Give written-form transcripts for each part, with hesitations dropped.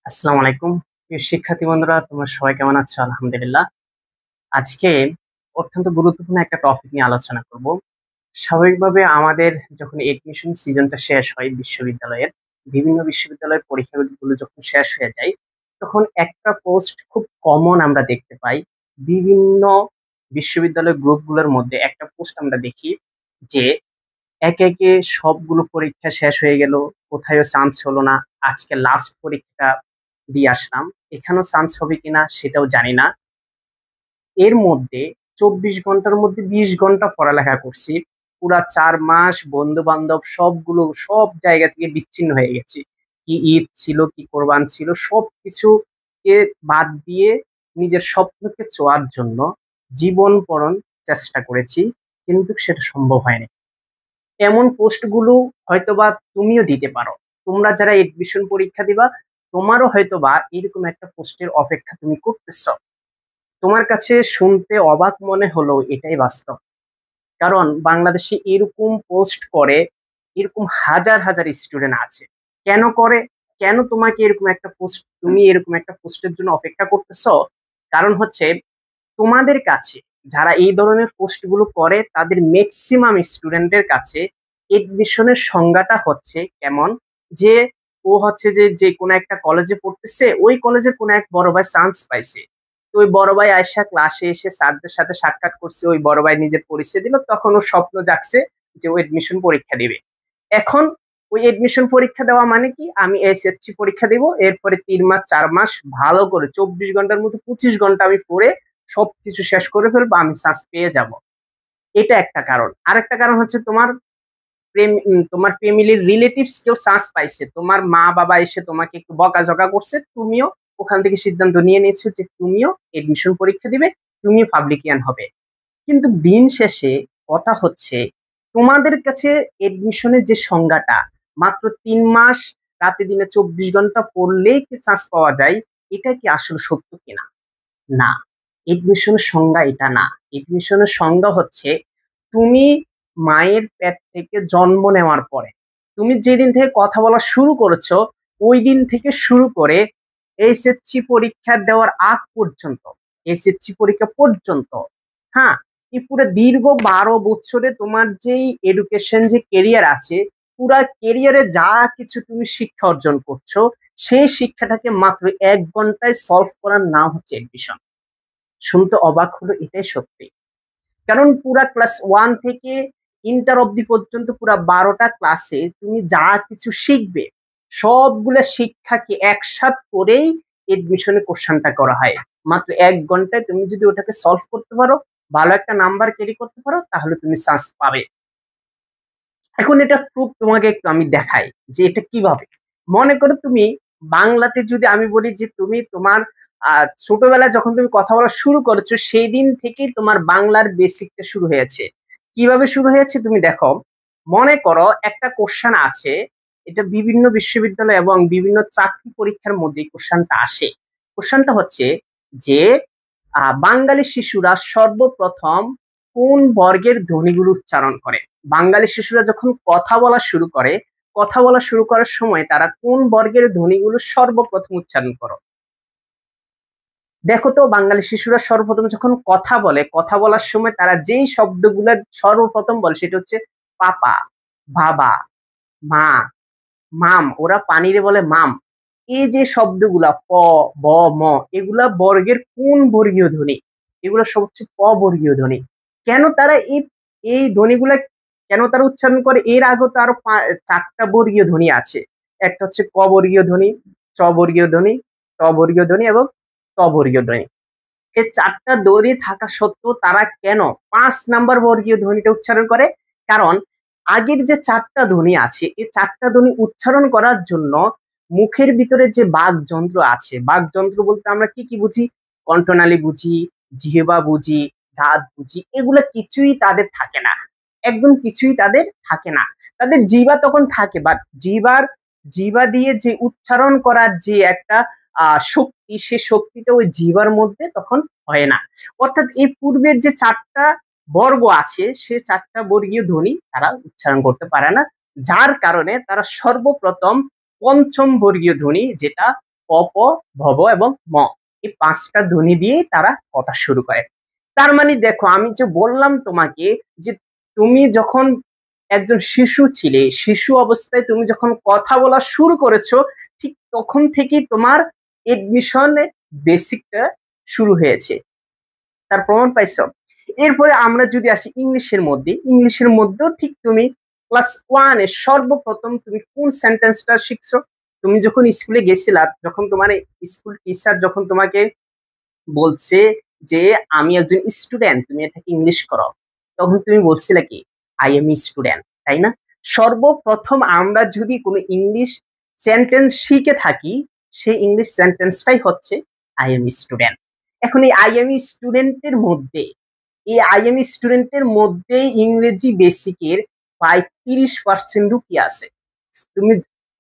আসসালামু আলাইকুম। প্রিয় শিক্ষার্থী বন্ধুরা, তোমরা সবাই কেমন আছো? আলহামদুলিল্লাহ। আজকে অত্যন্ত গুরুত্বপূর্ণ একটা টপিক নিয়ে আলোচনা করব। স্বাভাবিকভাবে আমাদের যখন এডমিশন সিজনটা শেষ হয় বিশ্ববিদ্যালয়ের, বিভিন্ন বিশ্ববিদ্যালয়ের পরীক্ষাগুলো যখন শেষ হয়ে যায়, তখন একটা পোস্ট খুব কমন আমরা দেখতে পাই। বিভিন্ন বিশ্ববিদ্যালয় গ্রুপগুলোর মধ্যে একটা পোস্ট আমরা দেখি যে একে, একে সবগুলো পরীক্ষা শেষ হয়ে গেল। কোথায়ও চান্স হলো না। আজকে লাস্ট পরীক্ষাটা দিয়ে আসলাম। এখানেও চান্স হবে কিনা সেটাও জানি না। এর মধ্যে ২৪ ঘন্টার মধ্যে ২০ ঘন্টা পড়ালেখা করছি। পুরা ৪ মাস বন্ধু-বান্ধব সব জায়গা থেকে বিচ্ছিন্ন হয়ে গেছি। কি ঈদ ছিল, কি কোরবান ছিল সবকিছুকে বাদ দিয়ে নিজের স্বপ্নকে ছোঁয়ার জন্য জীবনপণ চেষ্টা করেছি। কিন্তু সেটা সম্ভব হয়নি। এমন পোস্টগুলো হয়তোবা তুমিও দিতে পারো। তোমরা যারা এডমিশন পরীক্ষা দিবা, তোমারও হয়তোবা এরকম একটা পোস্টের অপেক্ষা তুমি করতেছ। তোমার কাছে শুনতে অবাক মনে হলো, এটাই বাস্তব। কারণ বাংলাদেশে এরকম পোস্ট করে এরকম হাজার হাজার স্টুডেন্ট আছে। কেন করে? কেন তোমাকে এরকম একটা পোস্ট, তুমি এরকম একটা পোস্টের জন্য অপেক্ষা করতেছ? কারণ হচ্ছে তোমাদের কাছে যারা এই ধরনের পোস্টগুলো করে তাদের ম্যাক্সিমাম স্টুডেন্টের কাছে এডমিশনের সংজ্ঞাটা হচ্ছে কেমন, যে ও হচ্ছে যে যে কোনো একটা কলেজে পড়তেছে, ওই কলেজে কোনো এক বড় ভাই চান্স পাইছে। তো ওই বড় ভাই আয়সা ক্লাসে এসে স্যারদের সাথে সাক্ষাৎ করছে, ওই বড় ভাই নিজের পরিচয় দিল, তখন ও স্বপ্ন জাগছে যে ও এডমিশন পরীক্ষা দিবে। এখন ওই এডমিশন পরীক্ষা দেওয়া মানে কি, আমি এসএসসি পরীক্ষা দিব, এরপরে ৩ মাস ৪ মাস ভালো করে ২৪ ঘন্টার মধ্যে ২৫ ঘন্টা আমি পড়ে সবকিছু শেষ করে ফেলবো, আমি চান্স পেয়ে যাব। এটা একটা কারণ। আরেকটা কারণ হচ্ছে তোমার ফ্যামিলির রিলেটিভস কেউ চান্স পাইছে, তোমার মা বাবা এসে তোমাকে একটু বকাঝকা করছে, তুমিও ওখান থেকে সিদ্ধান্ত নিয়ে নিয়েছো যে তুমিও এডমিশন পরীক্ষা দিবে, তুমিও পাবলিকিয়ান হবে। কিন্তু দিন শেষে কথা হচ্ছে, তোমাদের কাছে এডমিশনের যে সংজ্ঞাটা, মাত্র ৩ মাস রাতে দিনে ২৪ ঘন্টা পড়লেই কি চান্স পাওয়া যায়, এটা কি আসলে সত্য কিনা? না, এডমিশনের সংজ্ঞা এটা না। এডমিশনের সংজ্ঞা হচ্ছে তুমি মায়ের পেট থেকে জন্ম নেওয়ার পরে, তুমি যেদিন থেকে কথা বলা শুরু করেছো, ওই দিন থেকে শুরু করে এইচএসসি পরীক্ষা দেওয়ার আগ পর্যন্ত, এইচএসসি পরীক্ষা পর্যন্ত, হ্যাঁ, এই পুরো দীর্ঘ ১২ বছরে তোমার যেই এডুকেশন যে কেরিয়ার আছে, পুরা কেরিয়ারে যা কিছু তুমি শিক্ষা অর্জন করছো, সেই শিক্ষাটাকে মাত্র ১ ঘন্টায় সলভ করার নাম হচ্ছে এডমিশন। শুনতে অবাক হলো, এটাই সত্যি। কারণ পুরা ক্লাস 1 থেকে ইন্টার অবধি পর্যন্ত পুরা ১২টা ক্লাসে তুমি যা কিছু শিখবে, সবগুলা শিক্ষাকে একসাথ করেই এডমিশনে কোশ্চেনটা করা হয়। মাত্র ১ ঘন্টায় তুমি যদি ওটাকে সলভ করতে পারো, ভালো একটা নাম্বার ক্যারি করতে পারো, তাহলে তুমি চান্স পাবে। এখন এটা প্রুফ তোমাকে একটু আমি দেখাই যে এটা কিভাবে। মনে করো তুমি বাংলাতে, যদি আমি বলি যে তুমি তোমার ছোটবেলায় যখন তুমি কথা বলা শুরু করেছো, সেই দিন থেকেই তোমার বাংলার বেসিকটা শুরু হয়েছে। কিভাবে শুরু হয়েছে তুমি দেখো। মনে করো একটা কোশ্চেন আছে, এটা বিভিন্ন বিশ্ববিদ্যালয় এবং বিভিন্ন চাকরি পরীক্ষার মধ্যে কোশ্চেনটা আসে। কোশ্চেনটা হচ্ছে যে বাঙালি শিশুরা সর্বপ্রথম কোন বর্গের ধ্বনিগুলো উচ্চারণ করে? বাঙালি শিশুরা যখন কথা বলা শুরু করার সময় তারা কোন বর্গের ধ্বনিগুলো সর্বপ্রথম উচ্চারণ করো? দেখো তো, বাঙালি শিশুরা সর্বপ্রথম যখন কথা বলে, কথা বলার সময় তারা যেই শব্দগুলা সর্বপ্রথম বলে সেটা হচ্ছে পাপা, বাবা, মা, মাম, ওরা পানিরে বলে মাম। এই যে শব্দগুলা প, ব, ম, এগুলা বর্গের কোন বর্গীয় ধ্বনি? এগুলো সব হচ্ছে প বর্গীয় ধ্বনি। কেন তারা এই এই ধ্বনিগুলা কেন তারা উচ্চারণ করে? এর আগে তো আরো ৪টা বর্গীয় ধ্বনি আছে। একটা হচ্ছে ক বর্গীয় ধ্বনি, চ বর্গীয় ধ্বনি, ট বর্গীয় ধ্বনি এবং ত বর্গীয় ধ্বনি। এই ৪টা ধ্বনি থাকা সত্ত্বেও তারা কেন ৫ নাম্বার বর্গীয় ধ্বনিটা উচ্চারণ করে? কারণ আগের যে ৪টা ধ্বনি আছে, এই ৪টা ধ্বনি উচ্চারণ করার জন্য মুখের ভিতরে যে বাকযন্ত্র আছে, বাকযন্ত্র বলতে আমরা কি কি বুঝি? কণ্ঠনালী বুঝি, জিহ্বা বুঝি, দাঁত বুঝি, এগুলা কিছুই তাদের থাকে না। একদম কিছুই তাদের থাকে না। তাদের জিহ্বা তখন থাকে, বাট জিহ্বা দিয়ে যে উচ্চারণ করার যে একটা শক্তি, সে শক্তিটা ওই জিহ্বার মধ্যে তখন হয় না। অর্থাৎ এই পূর্বের যে ৪টা বর্গ আছে, সে ৪টা বর্গীয় ধ্বনি তারা উচ্চারণ করতে পারে না, যার কারণে তারা সর্বপ্রথম পঞ্চম বর্গীয় ধ্বনি, যেটা প প ভব এবং ম, এই 5টা ধ্বনি দিয়ে তারা কথা শুরু করে। তার মানে দেখো, আমি যে বললাম তোমাকে যে তুমি যখন একজন শিশু ছিলে, শিশু অবস্থায় তুমি যখন কথা বলা শুরু করেছো, ঠিক তখন থেকেই তোমার এডমিশনের বেসিকটা শুরু হয়েছে। তার প্রমাণ পাইছো? এরপরে আমরা যদি আসি ইংলিশের মধ্যে, ইংলিশের মধ্যেও ঠিক তুমি ক্লাস 1-এ সর্বপ্রথম তুমি কোন সেন্টেন্সটা শিখছো? তুমি যখন স্কুলে গেছিলা, যখন তোমার স্কুল টিচার যখন তোমাকে বলছে যে আমি একজন স্টুডেন্ট, তুমি এটাকে ইংলিশ করো, তখন তুমি বলছিলে কি? আই এম স্টুডেন্ট, তাই না? সর্বপ্রথম আমরা যদি কোনো ইংলিশ সেন্টেন্স শিখে থাকি, সেই ইংলিশ সেন্টেন্সটাই হচ্ছে আই এম স্টুডেন্ট। এখন এই আই এম স্টুডেন্টের মধ্যে, এই আই এম স্টুডেন্টের মধ্যে ইংরেজি বেসিকের প্রায় 30% লুকিয়ে আছে। তুমি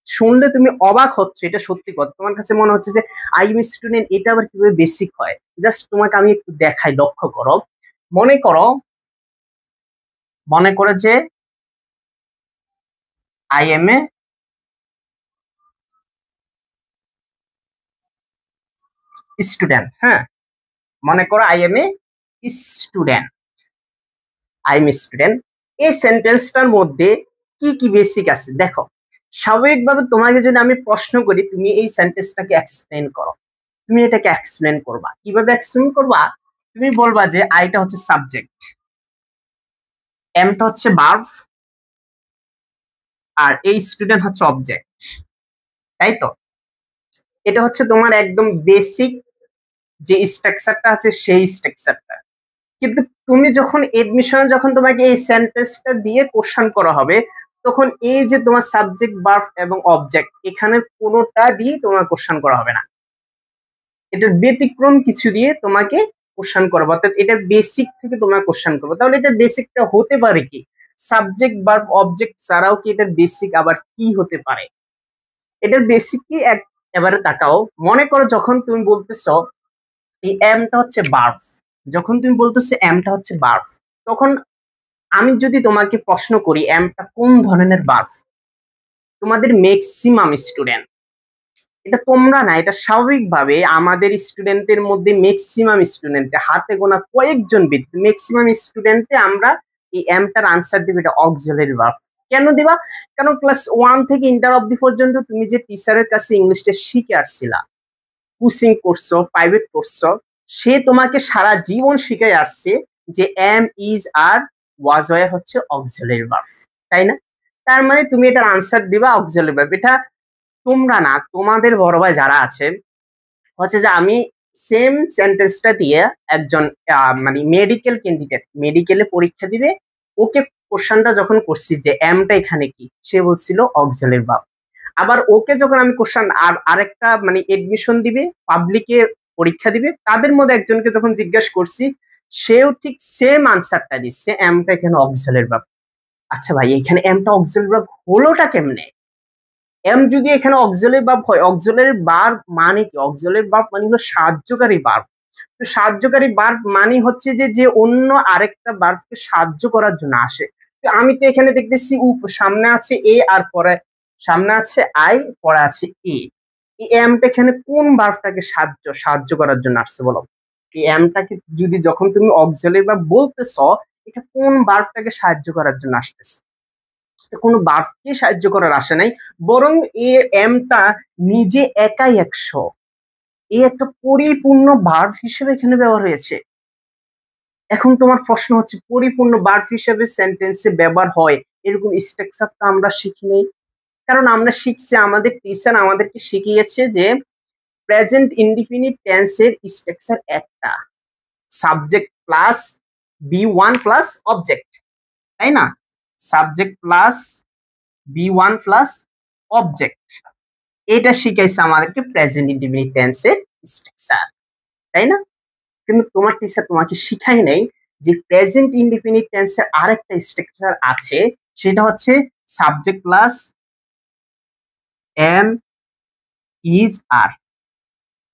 শুনলে তুমি অবাক হচ্ছ, এটা সত্যি কথা। তোমার কাছে মনে হচ্ছে যে আই এম স্টুডেন্ট, এটা আবার কিভাবে বেসিক হয়? জাস্ট তোমাকে আমি একটু দেখাই, লক্ষ্য করো। মনে করো, মনে করো যে আই এম এ স্টুডেন্ট। হ্যাঁ, মনে করো I M a student, I am student. এই সেন্টেন্সটার মধ্যে কি কি বেসিক আছে দেখো। স্বাভাবিকভাবে তোমাকে যদি আমি প্রশ্ন করি, তুমি এই সেন্টেন্সটাকে এক্সপ্লেন করো, তুমি এটাকে এক্সপ্লেন করবা। কিভাবে এক্সপ্লেন করবা? তুমি বলবা যে আইটা হচ্ছে সাবজেক্ট, এমটা হচ্ছে ভার্ব, আর এই স্টুডেন্ট হচ্ছে অবজেক্ট, তাই তো? এটা হচ্ছে তোমার একদম বেসিক যে স্ট্রাকচারটা আছে, সেই স্ট্রাকচারটা। কিন্তু তুমি যখন এডমিশন, যখন তোমাকে এই সেন্টেন্সটা দিয়ে কোশ্চেন করা হবে, তখন এই যে তোমার সাবজেক্ট, ভার্ব এবং অবজেক্ট, এখানে কোনোটা দিয়ে তোমার কোশ্চেন করা হবে না। এটার ব্যতিক্রম কিছু দিয়ে তোমাকে কোশ্চেন করবো, অর্থাৎ এটার বেসিক থেকে তোমার কোশ্চেন করবো। তাহলে এটার বেসিকটা হতে পারে কি? সাবজেক্ট, ভার্ব, অবজেক্ট ছাড়াও কি এটার বেসিক আবার কি হতে পারে? এটার বেসিক কি এবারে তাকাও। মনে করো যখন তুমি বলতেছো এই এমটা হচ্ছে ভার্ব, যখন তুমি বলতেছো এমটা হচ্ছে ভার্ব, তখন আমি যদি তোমাকে প্রশ্ন করি এমটা কোন ধরনের ভার্ব, তোমাদের ম্যাক্সিমাম স্টুডেন্ট, এটা তোমরা না, এটা স্বাভাবিকভাবে আমাদের স্টুডেন্টের মধ্যে ম্যাক্সিমাম স্টুডেন্টে, হাতে গোনা কয়েকজন ব্যক্তি, ম্যাক্সিমাম স্টুডেন্টে আমরা এই এমটার আনসার দিবে এটা অক্সিলারি ভার্ব। কেন দিবা? কারণ ক্লাস 1 থেকে ইন্টার অবধি পর্যন্ত তুমি যে টিচারের কাছে ইংলিশটা শিখে আসছিলা, কোচিং করছো, প্রাইভেট করছো, সে তোমাকে সারা জীবন শিখাই আসছে যে am, is, are, was, were হচ্ছে অক্সিলারি ভার্ব, তাই না? তার মানে তুমি এটার আনসার দিবা অক্সিলারি ভার্ব। এটা তোমরা না, তোমাদের বড় ভাই যারা আছে, হচ্ছে যে আমি সেম সেন্টেন্সটা দিয়ে একজন মানে মেডিকেল ক্যান্ডিডেট, মেডিকেলে পরীক্ষা দিবে, ওকে কোশ্চেনটা যখন করছি যে এমটা এখানে কি, সে বলছিল অক্সিলারি ভার্ব। আবার ওকে যখন আমি কোশ্চেন, আর আরেকটা মানে এডমিশন দিবে, পাবলিকে পরীক্ষা দিবে, তাদের মধ্যে একজনকে যখন জিজ্ঞাসা করছি, সেও ঠিক সেম আনসারটা দিচ্ছে, এমটা এখানে অক্সিলারি ভার্ব। আচ্ছা ভাই, এখানে এমটা অক্সিলারি ভার্ব হলোটা কেমনে? এম যদি এখানে অক্সিলারি ভার্ব হয়, অক্সিলারি ভার্ব মানে কি? অক্সিলারি ভার্ব মানে হলো সাহায্যকারী ভার্ব। তো সাহায্যকারী ভার্ব মানে হচ্ছে যে যে অন্য আরেকটা ভার্বকে সাহায্য করার জন্য আসে। তো আমি তো এখানে দেখতেছি সামনে আছে এ, আর পরে সামনে আছে আই, পরে আছে এ। এই এমটা এখানে কোন ভার্বটাকে সাহায্য করার জন্য আসছে বলো? এই এমটাকে যদি যখন তুমি অক্সিলারি ভার্ব বলতেছ, এটা কোন ভার্বটাকে সাহায্য করার জন্য আসতেছে? কোনো ভার্বকে সাহায্য করার আশা নাই, বরং এ এমটা নিজে একাই 100, এই একটা পরিপূর্ণ ভার্ব হিসেবে এখানে ব্যবহার হয়েছে। এখন তোমার প্রশ্ন হচ্ছে, পরিপূর্ণ ভার্ব হিসেবে সেন্টেন্সে ব্যবহার হয় এরকম স্ট্রাকচার তো আমরা শিখি নেই। কারণ আমরা শিখছি, আমাদের টিচার আমাদেরকে শিখিয়েছে যে প্রেজেন্ট ইনডিফিনিট টেন্সের স্ট্রাকচার একটা, সাবজেক্ট প্লাস বি1 প্লাস অবজেক্ট, তাই না? সাবজেক্ট প্লাস বি1 প্লাস অবজেক্ট, এটা শিখাইছে আমাদেরকে প্রেজেন্ট ইনডিফিনিট টেন্সের স্ট্রাকচার, তাই না? কিন্তু তোমার টিচার তোমাকে শিখাই নাই যে প্রেজেন্ট ইনডিফিনিট টেন্সের আরেকটা স্ট্রাকচার আছে, সেটা হচ্ছে subject plus am, is, are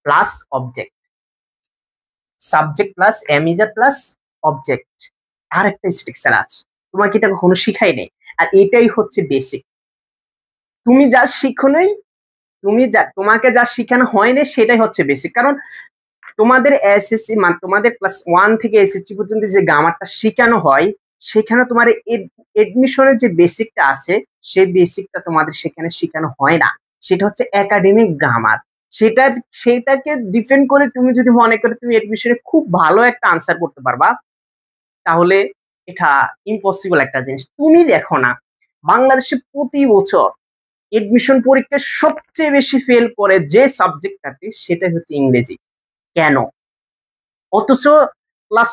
plus object. Subject plus am, is, are plus object, আরেকটা স্ট্রাকচার আছে, তোমাকে এটা কখনো শিখাই নেই। আর এটাই হচ্ছে বেসিক। তুমি যা শিখো নাই, তোমাকে যা শেখানো হয়নি সেটাই হচ্ছে বেসিক। কারণ তোমাদের এসএসসি মানে তোমাদের ক্লাস 1 থেকে এসএসসি পর্যন্ত যে গ্রামারটা শেখানো হয়, সেখানে তোমার এডমিশনের যে বেসিকটা আছে সেই বেসিকটা তোমাদের সেখানে শেখানো হয় না। সেটা হচ্ছে একাডেমিক গ্রামার। সেটাকে ডিপেন্ড করে তুমি যদি মনে করো তুমি এডমিশনে খুব ভালো একটা আনসার করতে পারবা, তাহলে এটা ইম্পসিবল একটা জিনিস। তুমি দেখো না, বাংলাদেশে প্রতি বছর এডমিশন পরীক্ষায় সবচেয়ে বেশি ফেল করে যে সাবজেক্টটাতে, সেটা হচ্ছে ইংরেজি। কেন? অথচ ক্লাস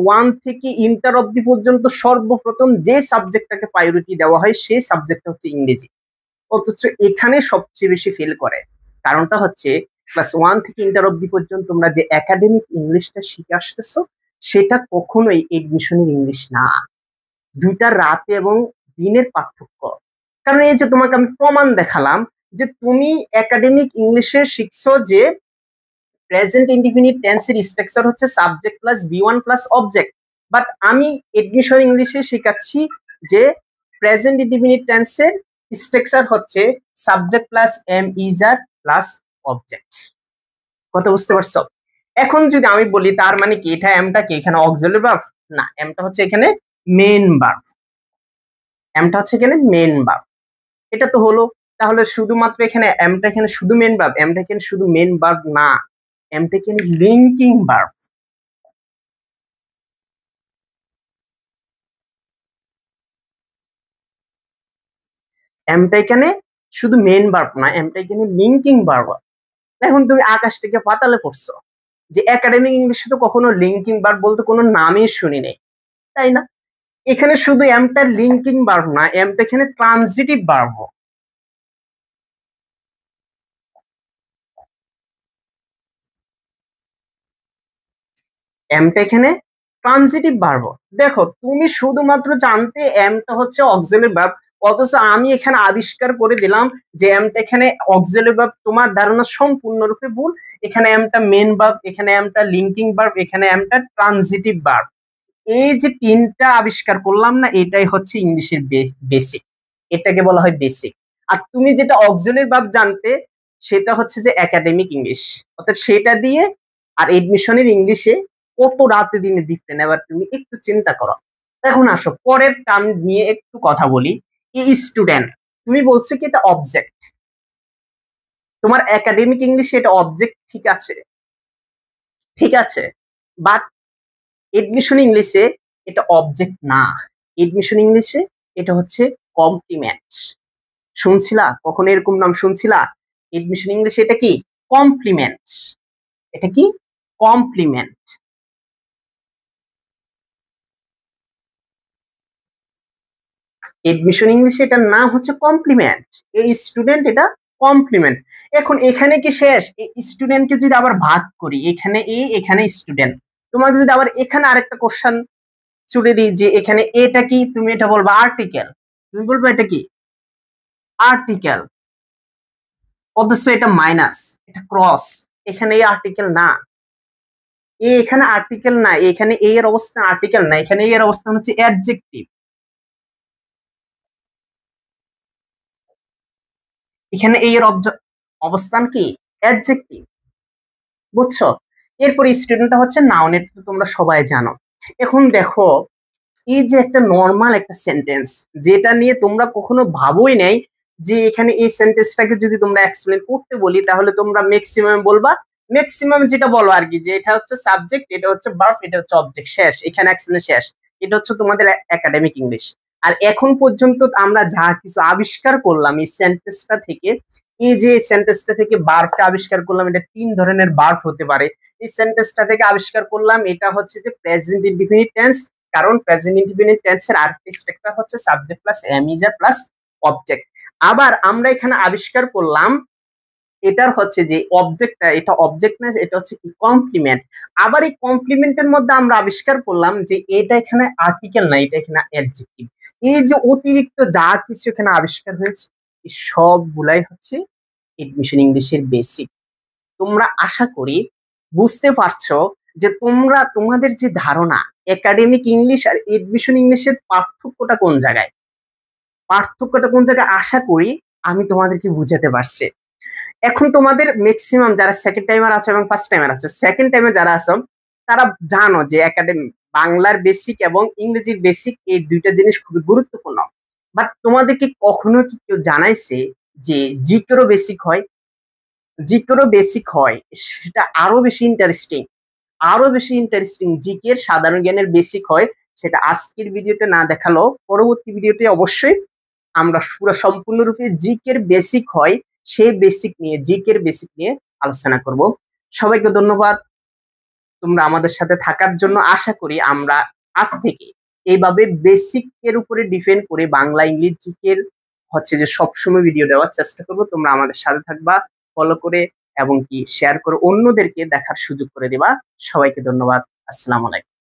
ওয়ান থেকে ইন্টার অব্দি পর্যন্ত সর্বপ্রথম যে সাবজেক্টটাকে প্রায়োরিটি দেওয়া হয় সেই সাবজেক্টটা হচ্ছে ইংরেজি। অথচ এখানে সবচেয়ে বেশি ফেল করে। কারণটা হচ্ছে ক্লাস 1 থেকে ইন্টার অব্দি পর্যন্ত তোমরা যে একাডেমিক ইংলিশটা শিখে আসতেছো, সেটা কখনোই এডমিশনের ইংলিশ না। দুইটা রাতে এবং দিনের পার্থক্য। কারণ এই যে তোমাকে আমি প্রমাণ দেখালাম যে তুমি একাডেমিক ইংলিশে শিখছো যে প্রেজেন্ট ইনডিফিনিট টেন্সের স্ট্রাকচার হচ্ছে সাবজেক্ট প্লাস বি1 প্লাস অবজেক্ট, বাট আমি এডমিশন ইংলিশে শেখাচ্ছি যে প্রেজেন্ট ইনডিফিনিট টেন্সের স্ট্রাকচার হচ্ছে subject plus am is are plus object. কথা বুঝতে পারছো? এখন যদি আমি বলি তার মানে কি এটা এমটা কি এখানে অক্সিলারি ভার্ব? না, এমটা হচ্ছে এখানে মেইন ভার্ব। এমটা হচ্ছে এখানে মেইন ভার্ব। এটা তো হলো। তাহলে শুধুমাত্র এখানে এমটা এখানে শুধু মেইন ভার্ব? এমটা এখানে শুধু মেইন ভার্ব না, এমটা এখানে লিঙ্কিং ভার্ব। এমটা এখানে শুধু মেইন ভার্ব না, এমটা এখানে লিঙ্কিং ভার্ব। এখন তুমি আকাশ থেকে পাতালে পড়ছো যে একাডেমিক ইংলিশে তো কখনো লিঙ্কিং ভার্ব বলতে কোনো নামই শুনি নাই, তাই না? এখানে শুধু এমটা লিঙ্কিং ভার্ব না, এমটা এখানে ট্রানজিটিভ ভার্ব। এমটা এখানে ট্রানজিটিভ ভার্ব। দেখো তুমি শুধুমাত্র জানতে এমটা হচ্ছে অক্সিলারি ভার্ব, অথচ আমি এখানে আবিষ্কার করে দিলাম যে এমটা এখানে অক্সিলারি ভার্ব। তোমার ধারণা সম্পূর্ণরূপে ভুল। এখানে এমটা মেন ভার্ব, এখানে এমটা লিঙ্কিং ভার্ব, এখানে এমটা ট্রানজিটিভ ভার্ব। এই যে তিনটা আবিষ্কার করলাম না, এটাই হচ্ছে ইংলিশের বেসিক। এটাকে বলা হয় বেসিক। আর তুমি যেটা অক্সিলারি ভার্ব জানতে, সেটা হচ্ছে যে একাডেমিক ইংলিশ, অর্থাৎ সেটা দিয়ে। আর এডমিশনের ইংলিশে কত রাতে দিনে ডিফারেন্ট, এবার তুমি একটু চিন্তা করো। এখন আসো পরের টার্ম নিয়ে একটু কথা বলি। এই স্টুডেন্ট, তুমি বলছো কি এটা অবজেক্ট। তোমার একাডেমিক ইংলিশে এটা অবজেক্ট, ঠিক আছে, ঠিক আছে, বাট এডমিশন ইংলিশে এটা অবজেক্ট না। এডমিশন ইংলিশে এটা হচ্ছে কমপ্লিমেন্ট। শুনছিলা কখনো এরকম নাম শুনছিলা? এডমিশন ইংলিশে এটা কি? কমপ্লিমেন্ট। এটা কি? কমপ্লিমেন্ট। এডমিশন ইংলিশে এটার নাম হচ্ছে কমপ্লিমেন্ট। এই স্টুডেন্ট এটা কমপ্লিমেন্ট। এখন এখানে কি শেষ? এই স্টুডেন্টকে যদি আবার ভাগ করি, এখানে এ এখানে স্টুডেন্ট, তোমাকে যদি আবার এখানে আরেকটা কোশ্চেন ছুড়ে দিই যে এখানে এটা কি, তুমি এটা বলবা আর্টিকেল। তুমি বলবা এটা কি? আর্টিকেল। অথচ এটা মাইনাস, এটা ক্রস। এখানে এই আর্টিকেল না, এখানে আর্টিকেল না, এখানে এ এর অবস্থান আর্টিকেল না, এখানে এ এর অবস্থান হচ্ছে অ্যাডজেক্টিভ। এখানে এ এর অবস্থান কি? অ্যাডজেক্টিভ। বুঝছো? এরপর স্টুডেন্টটা হচ্ছে নাউন, এটা তো তোমরা সবাই জানো। এখন দেখো, এই যে একটা নর্মাল একটা সেন্টেন্স, যেটা নিয়ে তোমরা কখনো ভাবোই নাই যে এখানে এই সেন্টেন্সটাকে যদি তোমরা এক্সপ্লেন করতে বলি, তাহলে তোমরা ম্যাক্সিমাম বলবা, ম্যাক্সিমাম যেটা বলো আর কি, যে এটা হচ্ছে সাবজেক্ট, এটা হচ্ছে ভার্ব, এটা হচ্ছে অবজেক্ট, শেষ, এখানে এক্সপ্লেন শেষ। এটা হচ্ছে তোমাদের একাডেমিক ইংলিশ। আর এখন পর্যন্ত আমরা যা কিছু আবিষ্কার করলাম এই সেন্টেন্সটা থেকে, এই যে সেন্টেন্সটা থেকে ভার্বটা আবিষ্কার করলাম, এটা 3 ধরনের ভার্ব হতে পারে। এই সেন্টেন্সটা থেকে আবিষ্কার করলাম এটা হচ্ছে যে প্রেজেন্ট ইনডিফিনিট টেন্স, কারণ প্রেজেন্ট ইনডিফিনিট টেন্সের আরেকটা স্ট্রাকচার হচ্ছে subject plus am is are plus object. আবার আমরা এখানে আবিষ্কার করলাম এটার হচ্ছে যে অবজেক্টটা, এটা অবজেক্ট না, এটা হচ্ছে কি? কমপ্লিমেন্ট। আবার এই কমপ্লিমেন্টের মধ্যে আমরা আবিষ্কার করলাম যে এটা এখানে আর্টিকেল না, এটা এখানে অ্যাডজেক্টিভ। এই যে অতিরিক্ত যা কিছু এখানে আবিষ্কার হয়েছে, এই সবগুলাই হচ্ছে এডমিশন ইংলিশের বেসিক। তোমরা আশা করি বুঝতে পারছো যে তোমাদের যে ধারণা একাডেমিক ইংলিশ আর এডমিশন ইংলিশের পার্থক্যটা কোন জায়গায়, আশা করি আমি তোমাদেরকে বুঝাতে পারছি। এখন তোমাদের ম্যাক্সিমাম যারা সেকেন্ড টাইমার আছো এবং ফার্স্ট টাইমার আছো, সেকেন্ড টাইমে যারা আছো তারা জানো যে একাডেমি বাংলার বেসিক এবং ইংরেজির বেসিক এই দুইটা জিনিস খুবই গুরুত্বপূর্ণ। বাট তোমাদেরকে কখনো কি কেউ জানাইছে যে জিকেরও বেসিক হয়? জিকেরও বেসিক হয়, সেটা আরো বেশি ইন্টারেস্টিং জিকের সাধারণ জ্ঞানের বেসিক হয়। সেটা আজকের ভিডিওতে না দেখালো পরবর্তী ভিডিওতে অবশ্যই আমরা পুরো সম্পূর্ণরূপে জিকের বেসিক হয় সেই জিকের বেসিক নিয়ে আলোচনা করব। সবাইকে ধন্যবাদ তোমরা আমাদের সাথে থাকার জন্য। আশা করি আমরা আজ থেকে এইভাবে বেসিক এর উপরে ডিপেন্ড করে বাংলা ইংলিশ জিকের হচ্ছে যে সবসময় ভিডিও দেওয়ার চেষ্টা করব। তোমরা আমাদের সাথে থাকবা, ফলো করে এবং কি শেয়ার করে অন্যদেরকে দেখার সুযোগ করে দিবা। সবাইকে ধন্যবাদ। আসসালামু আলাইকুম।